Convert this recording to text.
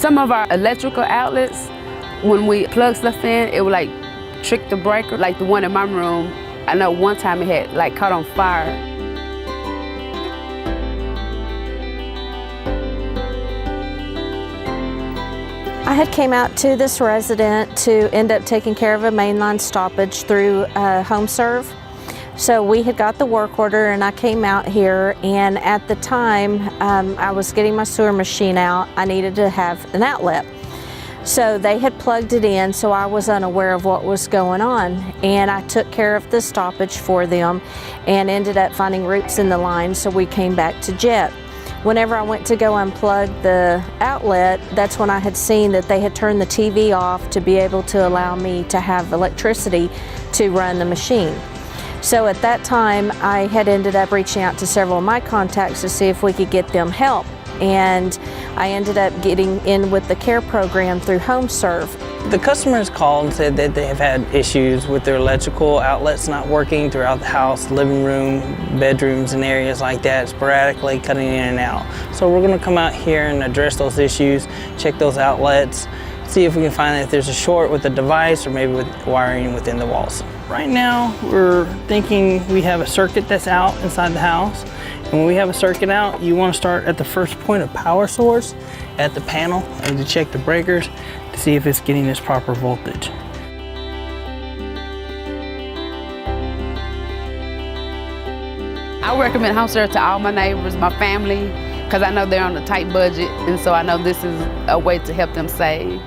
Some of our electrical outlets, when we plug stuff in, it would like trick the breaker. Like the one in my room, I know one time it had like caught on fire. I had came out to this resident to end up taking care of a mainline stoppage through HomeServe. So we had got the work order and I came out here, and at the time I was getting my sewer machine out. I needed to have an outlet. So they had plugged it in, so I was unaware of what was going on. And I took care of the stoppage for them and ended up finding roots in the line, so we came back to jet. Whenever I went to go unplug the outlet, that's when I had seen that they had turned the TV off to be able to allow me to have electricity to run the machine. So at that time, I had ended up reaching out to several of my contacts to see if we could get them help. And I ended up getting in with the care program through HomeServe. The customers called and said that they have had issues with their electrical outlets not working throughout the house, living room, bedrooms, and areas like that, sporadically cutting in and out. So we're going to come out here and address those issues, check those outlets, see if we can find if there's a short with the device or maybe with wiring within the walls. Right now, we're thinking we have a circuit that's out inside the house. And when we have a circuit out, you want to start at the first point of power source at the panel and to check the breakers to see if it's getting this proper voltage. I recommend HomeServe to all my neighbors, my family, because I know they're on a tight budget, and so I know this is a way to help them save.